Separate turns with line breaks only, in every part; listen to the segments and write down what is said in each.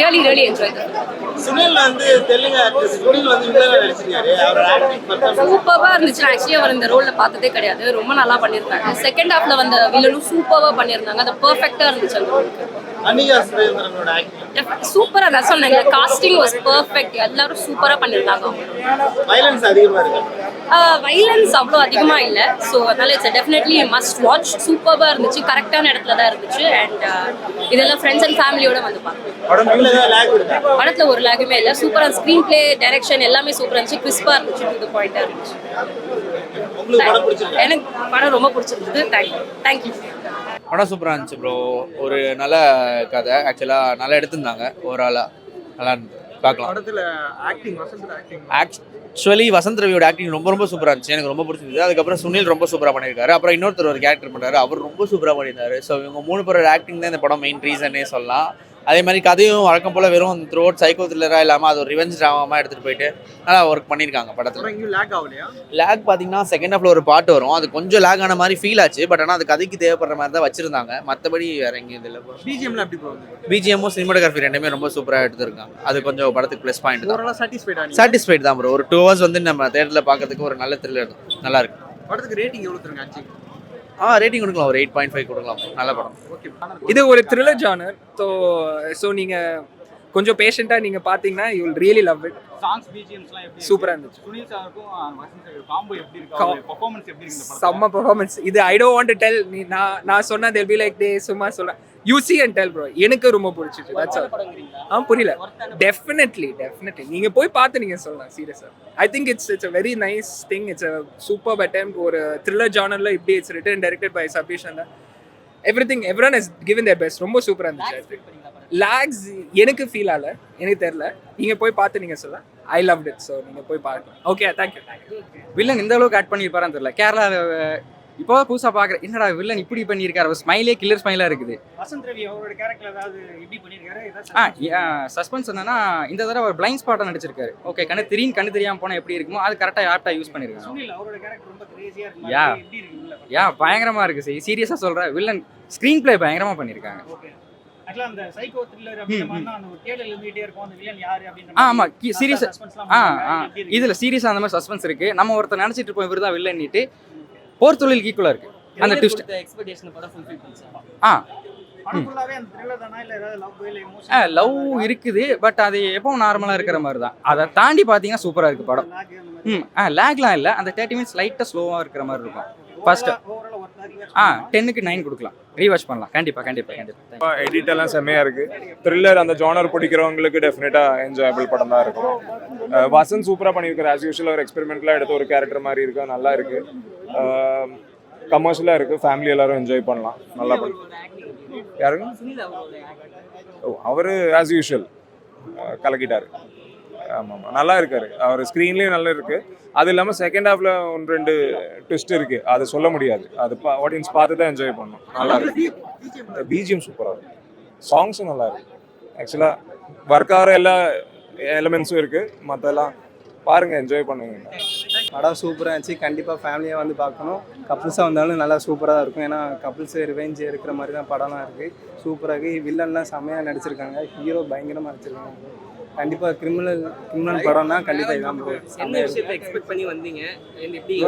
really enjoyed it.
Sunil வந்து Telugu actor Sunil வந்து வில்லனா நடிச்சிருக்காரு. அவர் ஆக்டிங் பர்ஃபார்மன்ஸ்
சூப்பர்வா இருந்துச்சு. ஆக்சுவலி அவர் இந்த ரோல்ல பார்த்ததே கிடையாது. ரொம்ப நல்லா பண்ணியிருந்தாங்க. செகண்ட் ஹாஃப்ல வந்த வில்லனும் சூப்பர்வா பண்ணியிருந்தாங்க. அது பெர்ஃபெக்ட்டா இருந்துச்சு அந்த ரோலுக்கு.
அனிகா சுரேந்திரனோட ஆக்டிங்
சூப்பரா தான் சொன்னேன். Casting was perfect. எல்லாரும் சூப்பரா பண்ணியிருந்தாங்க.
வயலன்ஸ் அதிகமா இருக்கு.
வைலன்ஸ் அவ்வளோ அதிகமா இல்லை. ஸோ அதனால இட்ஸ் டெஃபினெட்லி மஸ்ட் வாட்ச். சூப்பர்வா இருந்துச்சு. கரெக்டான இடத்துல தான் இருந்துச்சு. அண்ட் இதெல்லாம் ஃப்ரெண்ட்ஸ் அண்ட் ஃபேமிலியோட வந்து பார்க்கணும். படத்துல ஒரு லேகுமே இல்லை. சூப்பரா ஸ்க்ரீன் பிளே, டைரக்ஷன் எல்லாமே சூப்பரா இருந்துச்சு. கிறிஸ்பா இருந்துச்சு. டு தி பாயிண்டா இருந்துச்சு. எனக்கு படம் ரொம்ப பிடிச்சிருந்தது. தேங்க்யூ.
படம் சூப்பராக இருந்துச்சு ப்ரோ. ஒரு நல்ல கதை, ஆக்சுவலாக நல்லா எடுத்திருந்தாங்க. ஓவராலாக நல்லா இருந்தது, பார்க்கலாம்.
படத்துல acting Vasanth acting
actually Vasanth ரவியோட ஆக்டிங் ரொம்ப சூப்பராக இருந்துச்சு. எனக்கு ரொம்ப பிடிச்சிருந்தது. அதுக்கப்புறம் சுனில் ரொம்ப சூப்பராக பண்ணியிருக்காரு. அப்புறம் இன்னொருத்தர் ஒரு கேரக்டர் பண்ணுறாரு, அவர் ரொம்ப சூப்பராக பண்ணியிருந்தாரு. ஸோ இவங்க 3 பேரோட ஆக்டிங் தான் இந்த படம் மெயின் ரீசனே சொல்லலாம். அதே மாதிரி கதையும் வழக்கம் போல் வெறும் த்ரூ அவுட் சைக்கோ த்ரில்லராக இல்லாமல் அது ஒரு ரிவெஞ்ச் ட்ராமாவாக எடுத்துகிட்டு போயிட்டு நல்லா ஒர்க் பண்ணியிருக்காங்க படத்தில். லேக் பார்த்தீங்கன்னா செகண்ட் ஹாஃபில் ஒரு பாட்டு வரும், அது கொஞ்சம் லேக் ஆன மாதிரி ஃபீல் ஆச்சு. பட் ஆனால் அது கதைக்கு தேவைப்படுற மாதிரி தான் வச்சுருந்தாங்க. மற்றபடி வேற எங்கேயும் இதில்
பிஜிஎம்ல எப்படி போகுது?
பிஜிஎம்மும் சினிமாட்டோகிராஃபி ரெண்டுமே ரொம்ப சூப்பராக எடுத்துருக்காங்க. அது கொஞ்சம் படத்துக்கு ப்ளஸ் பாயிண்ட் தான்.
ஓவராலா
சாட்டிஸ்ஃபைட் தான் ப்ரோ. ஒரு 2 hours வந்து நம்ம தேட்டரில் பார்க்கறதுக்கு ஒரு நல்ல த்ரில்லர் நல்லா இருக்கு.
படத்துக்கு ரேட்டிங் எவ்வளவு தருங்க ஆச்சு?
ரேட்டிங் கொடுக்கலாம், ஒரு 8.5 கொடுக்கலாம். நல்ல படம்.
இது ஒரு த்ரில்லர் ஜானர். ஸோ நீங்கள் கொஞ்சம் பேஷண்ட்டாக நீங்கள் பார்த்தீங்கன்னா you will really love it.
Songs பிஜிஎம்ஸ்லாம் எப்படி
சூப்பராக இருந்துச்சு.
சுனில் சாருக்கும் வசந்த் சாருக்கும் காம்போ எப்படி இருக்கு? பெர்ஃபார்மன்ஸ் எப்படி இருக்கு இந்த படத்துல?
செம்ம பெர்ஃபார்மன்ஸ். இது I don't want to tell. நான் சொன்னா they'll be like they சும்மா சொல்ல. You see and tell bro. எனக்கு ரொம்ப பிடிச்சிச்சு. That's all. புரியல. டெஃபினெட்லி நீங்க போய் பார்த்து நீங்க சொல்லலாம் சீரியஸா. I think it's a very nice thing. It's a superb attempt. ஒரு த்ரில்லர் ஜானர்ல இப்படி it's written and directed by Sabish and everyone has given their best. ரொம்ப சூப்பரா இருந்துச்சு. லாக்ஸ் எனக்கு ஃபீல் ஆகல, எனக்கு தெரியல. நீங்க போய் பார்த்து நீங்க சொல்ல. ஐ லவ்ட் இட். ஸோ நீங்க போய் பார்க்கலாம். Okay, thank you.
வில்லன் இந்த அளவுக்கு ஆட் பண்ணியிருப்பாரான்னு தெரியல. கேரளா இப்போ புதுசாக பார்க்குறேன், என்னடா வில்லன் இப்படி பண்ணியிருக்காரு. ஸ்மைலே கில்லர் ஸ்மைலாக இருக்குது.
வசந்த் ரவி அவரோட கேரக்டர் ஏதாவது எப்படி பண்ணியிருக்காரு?
சஸ்பென்ஸ் என்னன்னா, இந்த தடவை அவர் பிளைண்ட் ஸ்பாட்டாக நடிச்சிருக்காரு. ஓகே, கண்ணு தெரியாமல் போனால் எப்படி இருக்குமோ அது கரெக்டாக ஆப்டாக யூஸ் பண்ணியிருக்காங்க.
சுனில் அவரோட கேரக்டர் ரொம்ப கிரேசியா இருக்கு. எப்படி இருக்கு?
பயங்கரமாக இருக்குது. சீரியஸாக சொல்கிறேன், வில்லன் ஸ்க்ரீன் பிளே பயங்கரமாக பண்ணியிருக்காங்க.
ஆக்சுவலா அந்த சைக்கோ த்ரில்லர் அப்படினா அந்த தேடல் இருந்துட்டே இருக்கும். அந்த வில்லன் யாரு அப்படின்ற
ஆமா, சீரியஸா இதுல சீரியஸா அந்த மாதிரி சஸ்பென்ஸ் இருக்கு. நம்ம ஒருத்தர் நினைச்சிட்டு இருப்போம் இவர் தான் வில்லன்னிட்டு. போர் தொழிலுக்கு ஈக்குவலா இருக்கு அந்த ட்விஸ்ட்.
எக்ஸ்பெக்டேஷன் படம் ஃபுல்ஃபில் பண்ணுச்சு.
படம் ஃபுல்லாவே அந்த த்ரில்லர் தானா இல்ல ஏதாவது லவ் இல்ல எமோஷன்?
லவ் இருக்குது, பட் அது எப்பவும் நார்மலா இருக்கிற மாதிரி தான். அதை தாண்டி பாத்தீங்கன்னா சூப்பரா இருக்கு படம். லேக்லாம் இல்ல, அந்த 30 minutes லைட்டா ஸ்லோவா இருக்கிற மாதிரி இருக்கும். ஃபர்ஸ்ட் 10க்கு 9 கொடுக்கலாம். ரீவாட்ச் பண்ணலாம். கண்டிப்பா.
எடிட் எல்லாம் செம்மையா இருக்கு. த்ரில்லர் அந்த ஜானர் பிடிக்கிறவங்களுக்கு டெஃபினட்டா என்ஜாயபிள் படம் தான் இருக்கும். வசந்த் சூப்பரா பண்ணியிருக்காரு. ஆஸ் யூஷுவல் ஒரு எக்ஸ்பெரிமெண்ட்லாம் எடுத்த ஒரு கேரக்டர் மாதிரி இருக்கு. நல்லா இருக்கு. கமர்ஷியலாக இருக்கு. ஃபேமிலி எல்லாரும் என்ஜாய் பண்ணலாம். நல்லா பண்ணலாம். யாருங்க? அவர் ஆஸ் யூஷுவல் கலக்கிட்டாரு. ஆமாம், நல்லா இருக்காரு. அவர் ஸ்க்ரீன்லேயும் நல்லா இருக்கு. அது இல்லாமல் செகண்ட் ஹாஃப்ல 1-2 ட்விஸ்ட் இருக்கு. அதை சொல்ல முடியாது. அது ஆடியன்ஸ் பார்த்து தான் என்ஜாய் பண்ணணும். நல்லா இருக்கு. பிஜிஎம் சூப்பராக இருக்கு. சாங்ஸும் நல்லா இருக்கு. ஆக்சுவலாக ஒர்க் ஆகிற எல்லா எலிமெண்ட்ஸும் இருக்கு. மற்றெல்லாம் பாருங்க, என்ஜாய் பண்ணுங்க.
படம் சூப்பராக இருந்துச்சு. கண்டிப்பாக ஃபேமிலியாக வந்து பார்க்கணும். கப்புள்ஸாக வந்தாலும் நல்லா சூப்பராக தான் இருக்கும். ஏன்னா கப்புள்ஸு ரிவெஞ்ச் இருக்கிற மாதிரி தான் படம்லாம் இருக்குது. சூப்பராக இருக்குது. வில்லன்லாம் செம்மையாக நடிச்சிருக்காங்க. ஹீரோ பயங்கரமாக நடிச்சிருக்காங்க. கண்டிப்பாக கிரிமினல் படம்னா கண்டிப்பாக இதான் ப்ரோ.
என்ன விஷயத்தை எக்ஸ்பெக்ட் பண்ணி வந்தீங்க?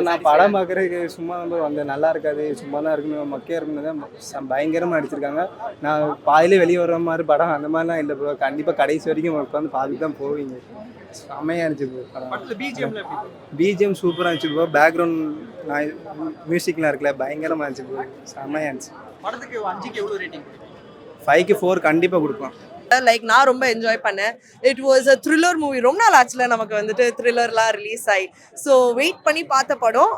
நான் படம் பார்க்குறதுக்கு சும்மா வந்து வந்தேன். நல்லா இருக்காது, சும்மா தான் இருக்கணும், மொக்கையாக இருக்கணும் தான். பயங்கரமாக நடிச்சிருக்காங்க. நான் பாதிலே வெளியே வர்ற மாதிரி படம் அந்த மாதிரிலாம் இல்லை ப்ரோ. கண்டிப்பாக கடைசி வரைக்கும் உட்காந்து பார்த்துட்டு தான் போவீங்க. செம்மையாக இருந்துச்சு ப்ரோ படம். பிஜிஎம் சூப்பராக இருந்துச்சு ப்ரோ. பேக்ரவுண்ட் மியூசிக்லாம் இருக்குல்ல, பயங்கரமாக இருந்துச்சு ப்ரோ. செம்மையாக இருந்துச்சு.
படத்துக்கு 5க்கு எவ்வளவு ரேட்டிங்?
5க்கு 4 கண்டிப்பாக கொடுக்கலாம்.
லைக் நான் ரொம்ப என்ஜாய் பண்ணேன். It was a thriller movie. ரொம்ப நாள் ஆச்சுல நமக்கு வந்துட்டு த்ரில்லர்லாம் ரிலீஸ் ஆகி. ஸோ வெயிட் பண்ணி பார்த்த படம்.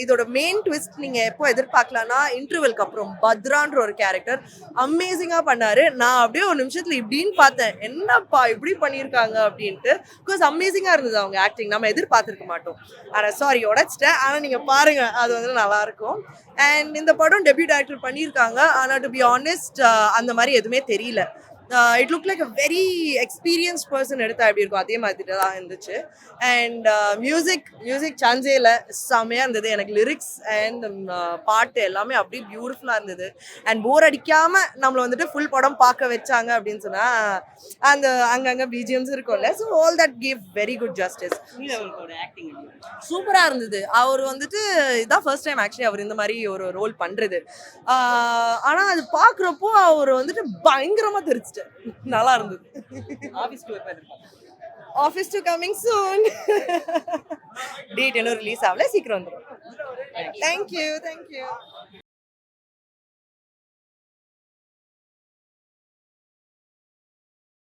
இதோட மெயின் ட்விஸ்ட் நீங்கள் எப்போ எதிர்பார்க்கலான்னா, இன்டர்வெல்க்கு அப்புறம் பத்ரான்ற ஒரு கேரக்டர் அமேசிங்காக பண்ணார். நான் அப்படியே ஒரு நிமிஷத்தில் இப்படின்னு பார்த்தேன், என்னப்பா இப்படி பண்ணியிருக்காங்க அப்படின்ட்டு. பிகாஸ் அமேசிங்காக இருந்தது அவங்க ஆக்டிங். நம்ம எதிர்பார்த்துருக்க மாட்டோம். ஆனால் சாரி உடைச்சிட்டேன். ஆனால் நீங்கள் பாருங்கள், அது வந்து நல்லாயிருக்கும். அண்ட் இந்த படம் டெபியூட் ஆக்டர் பண்ணியிருக்காங்க. ஆனால் டு பி ஆனஸ்ட் அந்த மாதிரி எதுவுமே தெரியல. It look like a very experienced person எடுத்தா எப்படி இருக்கும் அதே மாதிரி தான் இருந்துச்சு. அண்ட் மியூசிக் சான்ஸே இல்லை, செம்மையாக இருந்தது. எனக்கு லிரிக்ஸ் அண்ட் பாட்டு எல்லாமே அப்படியே பியூட்டிஃபுல்லாக இருந்தது. அண்ட் போர் அடிக்காமல் நம்மளை வந்துட்டு ஃபுல் படம் பார்க்க வச்சாங்க அப்படின்னு சொன்னால் அந்த அங்கங்கே பிஜிஎம்ஸ் இருக்கும்ல, so all that give very good justice. சூப்பராக இருந்தது. அவர் வந்துட்டு இதான் ஃபர்ஸ்ட் டைம் ஆக்சுவலி அவர் இந்த மாதிரி ஒரு ரோல் பண்ணுறது. ஆனால் அது பார்க்குறப்போ அவர் வந்துட்டு பயங்கரமாக தெரிச்சிட்டு நல்லா இருந்தது. Office to coming soon. Date இன்னும் ரிலீஸ் ஆகல, சீக்கிரம் வந்துடும். தேங்க்யூ.